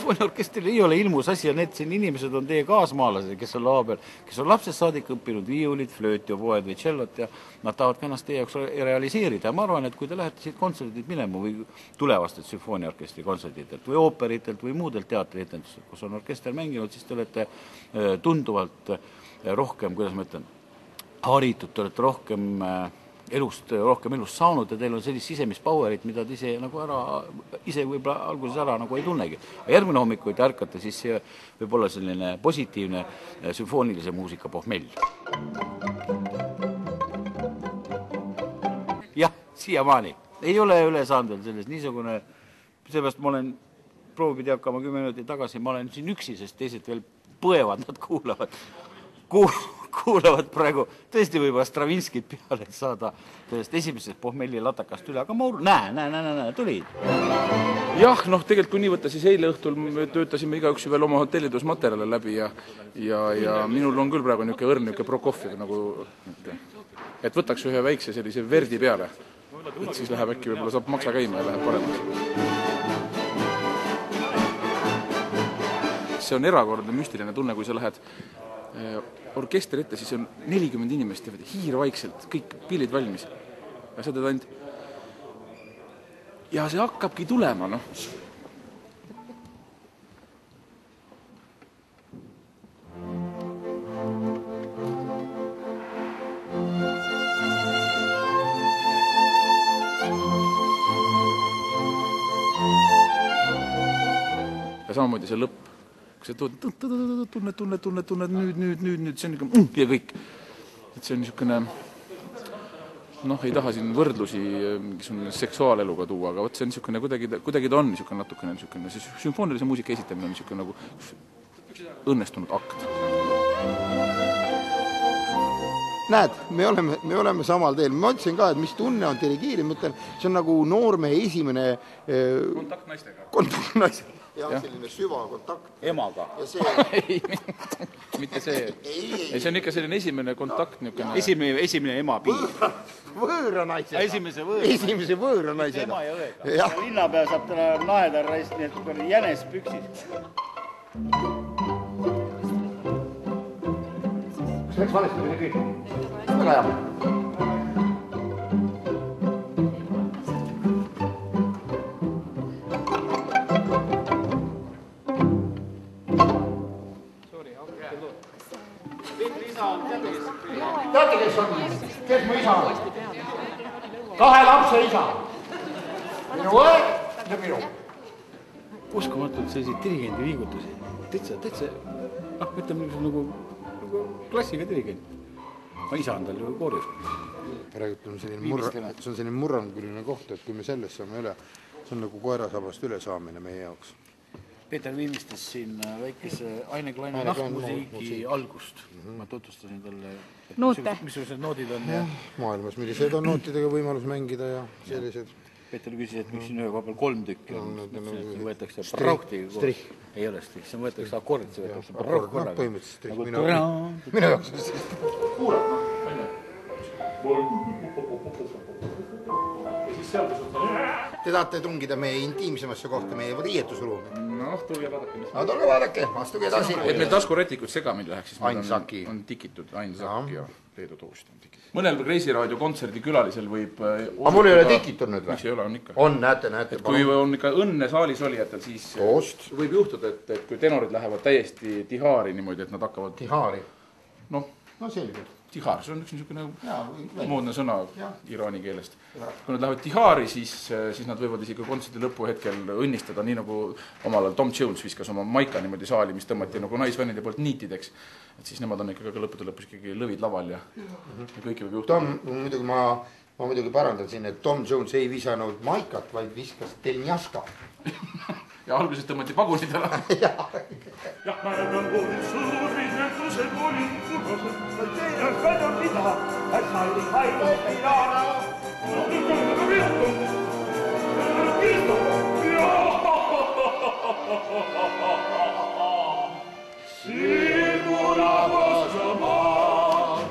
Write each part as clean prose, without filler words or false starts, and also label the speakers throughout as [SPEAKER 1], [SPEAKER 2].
[SPEAKER 1] sümfooniaorkestril ei ole ilmus asi ja need siin inimesed on teie kaasmaalased, kes on laua peal, kes on lapsest saadik õppinud viiulid, flööti, oboed või tšellot ja nad tahavad ka ennast teie jaoks realiseerida. Ja ma arvan, et kui te lähete siit kontserdilt minema või tulevastelt sümfooniaorkestri kontsertidelt või ooperitelt või muudelt teatrietendustelt, kus on orkester mänginud, siis te olete tunduvalt rohkem, kuidas ma ütlen, haritud, te olete rohkem elust saanud ja teil on sellist sisemist powerit, mida te ise võib-olla alguses ära nagu ei tunnegi. Järgmine hommik, kui te ärkate, siis see võib olla selline positiivne sümfoonilise muusika pohmell. Jah, siiamaani. Ei ole üle saanud veel sellest niisugune, seepärast ma olen proovipidi hakkama 10 minutit tagasi, ma olen siin üksi, sest teised veel põevad, nad kuulavad praegu, tõesti võib Stravinskit peale saada sellest esimesest pohmelli latakast üle, aga ma näe, tulid.
[SPEAKER 2] Jah, tegelikult kui nii võtta, siis eile õhtul me töötasime igaüks veel oma hotellidus materjale läbi ja minul on küll praegu niisugune õrn, niisugune Prokofjev nagu, et võtaks ühe väikse sellise verdi peale, et siis läheb äkki võib-olla saab maksa käima ja läheb paremaks. See on erakordne müstiline tunne, kui sa lähed orkester ette, siis on 40 inimest ja hiirvaikselt, kõik pillid valmis. Ja sa teed ainult. Ja see hakkabki tulema, noh. Ja samamoodi see lõpp. Kui sa tunned, nüüd, see on niisugune ja kõik. Et see on niisugune, ei taha siin võrdlusi seksuaaleluga tuua, aga see on niisugune, kuidagi ta on niisugune natukene niisugune, see sümfoonilise muusika esitamine on niisugune nagu õnnestunud akt.
[SPEAKER 3] Näed, me oleme samal teel. Ma ütlesin ka, et mis tunne on dirigeeri, mõtlen, see on nagu noorme esimene kontakt naistega. Ja selline süvakontakt.
[SPEAKER 1] Emaga.
[SPEAKER 3] Ei,
[SPEAKER 2] mitte see. See on ikka selline esimene kontakt.
[SPEAKER 1] Esimene ema piir.
[SPEAKER 3] Võõra naisega.
[SPEAKER 1] Esimese
[SPEAKER 3] võõra naisega.
[SPEAKER 1] Ema ja õega. Ja linnapea saab täna naedarraist, nii et jänes püksid.
[SPEAKER 3] Kas läks valesti mine kõik? Väga hea. Teate, kes on? Kes mu isa on? 2 lapse isa. Minu õed ja minu.
[SPEAKER 1] Uskamatult selliseid dirigendi liigutusi. Täitsa, ütleme nagu klassiga dirigent. Ma isa on tal ju koorius.
[SPEAKER 3] Praegu see on selline murranguline koht, et kui me sellest saame üle, see on nagu koerasabast üle saamine meie jaoks.
[SPEAKER 1] Peeter viimistas siin väikese Aine-Kleine nahtmusiigi algust. Ma tutvustasin talle, missugused noodid on.
[SPEAKER 3] Maailmas, millised on nootidega võimalus mängida ja sellised.
[SPEAKER 1] Peeter küsis, et miks siin ühe koha peal 3 tükki on. See võetakse parauhtiga koos. Ei ole strih, see võetakse akord, see võetakse parauh korraga.
[SPEAKER 3] Põhimõtteliselt strih. Minu jaoks. Kuulad. Te tahate tungida meie intiimsemasse kohta, meie riietusruumi.
[SPEAKER 2] Tulge vaadake.
[SPEAKER 3] Tulge vaadake, astuge edasi.
[SPEAKER 2] Et meil taskurätikud segamini läheks, siis
[SPEAKER 3] Ainsaki
[SPEAKER 2] on tikitud, Ainsaki ja Leedu Toost on tikitud. Mõnel Kreisi raadio kontserdi külalisel võib...
[SPEAKER 3] Aga mul ei ole tikitud nüüd või?
[SPEAKER 2] Miks ei ole, on ikka.
[SPEAKER 3] On, näete.
[SPEAKER 2] Kui on ikka õnne saalis olijatel, siis võib juhtuda, et kui tenorid lähevad täiesti tihaari niimoodi, et nad hakkavad...
[SPEAKER 3] Tihaari?
[SPEAKER 2] No
[SPEAKER 3] selgelt.
[SPEAKER 2] Tihaar, see on üks niisugune moodne sõna iraani keelest. Kui nad lähevad tihaari, siis nad võivad isegi kontserdi lõpu hetkel õnnistada, nii nagu omal ajal Tom Jones viskas oma maika niimoodi saali, mis tõmmati nagu naisfännide poolt niitideks. Et siis nemad on ikkagi lõppude lõpus ikkagi lõvid laval ja kõiki võib juhtuda.
[SPEAKER 3] Ma muidugi parandan siin, et Tom Jones ei visanud maikat, vaid viskas telnjaska.
[SPEAKER 2] Ja alguses tõmmati pagunid ära.
[SPEAKER 4] Ja määrän kuulin suurvisetluse kuulin kurvased. Ma tean väga mida, et sa olid haigust ei taana.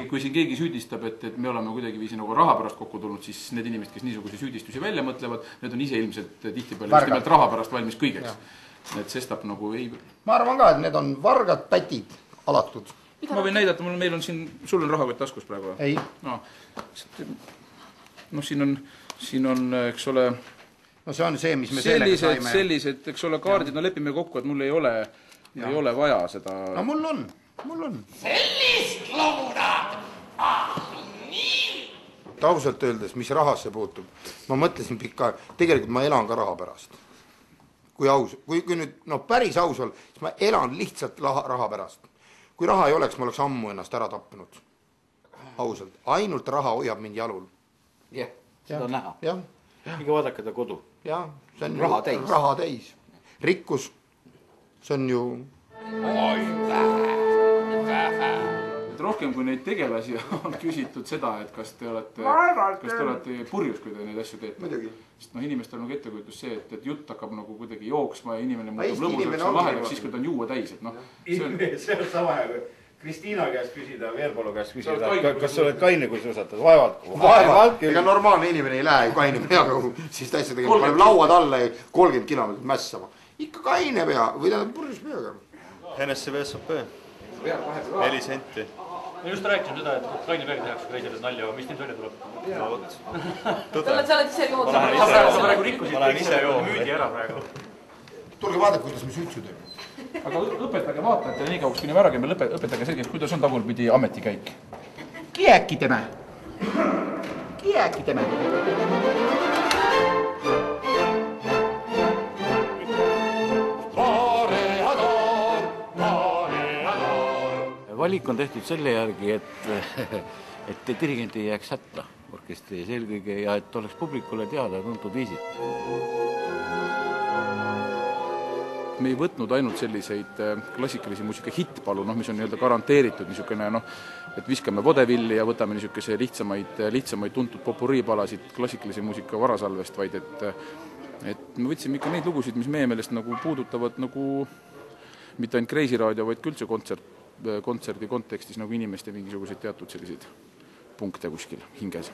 [SPEAKER 2] Kui siin keegi süüdistab, et me oleme kuidagi viisi nagu raha pärast kokku tulnud, siis need inimesed, kes niisuguse süüdistusi välja mõtlevad, need on ise ilmselt tihtipeale just nimelt raha pärast valmis kõigeks. et sestap nagu ei...
[SPEAKER 3] ma arvan ka, et need on vargad pätid, alatud.
[SPEAKER 2] Ma võin näidata, meil on siin, sul on rahakott taskus praegu?
[SPEAKER 3] Ei.
[SPEAKER 2] No siin on, eks ole...
[SPEAKER 3] No see on see, mis me sellega saime.
[SPEAKER 2] Sellised, eks ole, kaardid, no lepime kokku, et mul ei ole vaja seda...
[SPEAKER 3] No mul on.
[SPEAKER 5] Sellist looda! Nii!
[SPEAKER 3] Ausalt öeldes, mis rahasse puutub, ma mõtlesin pikka aeg, tegelikult ma elan ka raha pärast. Kui nüüd, päris aus ol, siis ma elan lihtsalt raha pärast. Kui raha ei oleks, ma oleks ammu ennast ära tappinud. Ausalt, ainult raha hoiab mind jalul.
[SPEAKER 1] Jah, seda on näha.
[SPEAKER 3] Jah.
[SPEAKER 1] Iga vaadake ta kodu.
[SPEAKER 3] Jah, see on
[SPEAKER 1] raha
[SPEAKER 3] täis. Rikkus, see on ju...
[SPEAKER 2] Rohkem kui neid tegelasi on küsitud seda, et kas te olete purjus, kui te neid asju teete.
[SPEAKER 3] Muidugi.
[SPEAKER 2] Sest inimestel on ettekujutus see, et jutt hakkab nagu kuidagi jooksma ja inimene muutub lõbusaks ja lahedaks siis, kui ta on juua täis.
[SPEAKER 1] See on sama hea, kui Kristiina käest küsida, Veerpalu käest küsida, kas sa oled kaine, kui suusatad? Vaevalt.
[SPEAKER 3] Ega normaalne inimene ei lähe ju kaine peaga, siis ta asja tegema, paneb lauad alla ja 30 kilomeetrit mässama. Ikka kaine pea, või ta purjus peaga.
[SPEAKER 6] Henesse VSOP, 4 senti.
[SPEAKER 7] Me just rääkisime seda, et kaine peaga tehakse kreisades nalja, mis nüüd välja tuleb?
[SPEAKER 6] No võt.
[SPEAKER 8] Sa oled ise jood.
[SPEAKER 7] Sa praegu rikkusid kõik selle müüdi ära praegu.
[SPEAKER 3] Tulge vaadake, kuidas me suitsu teeme.
[SPEAKER 2] Aga õpetage vaatajatele nii kauks, kuni me ära käime, õpetage selgeks, kuidas on tagurpidi ametikäik. Kiäkiteme!
[SPEAKER 1] Valik on tehtud selle järgi, et dirigent ei jääks hätta orkestri eelkõige ja et oleks publikule teada tuntud viisid.
[SPEAKER 2] Me ei võtnud ainult selliseid klassikalisi muusika hittpalu, mis on garanteeritud niisugune, et viskame vodevilli ja võtame niisuguse lihtsamaid tuntud popuriipalasid klassikalise muusika varasalvest, vaid et me võtsime ikka neid lugusid, mis meie meelest puudutavad mitte ainult Kreisi raadio, vaid üldse kontserdi kontekstis inimeste mingisuguseid teatud selliseid punkte kuskil hinges.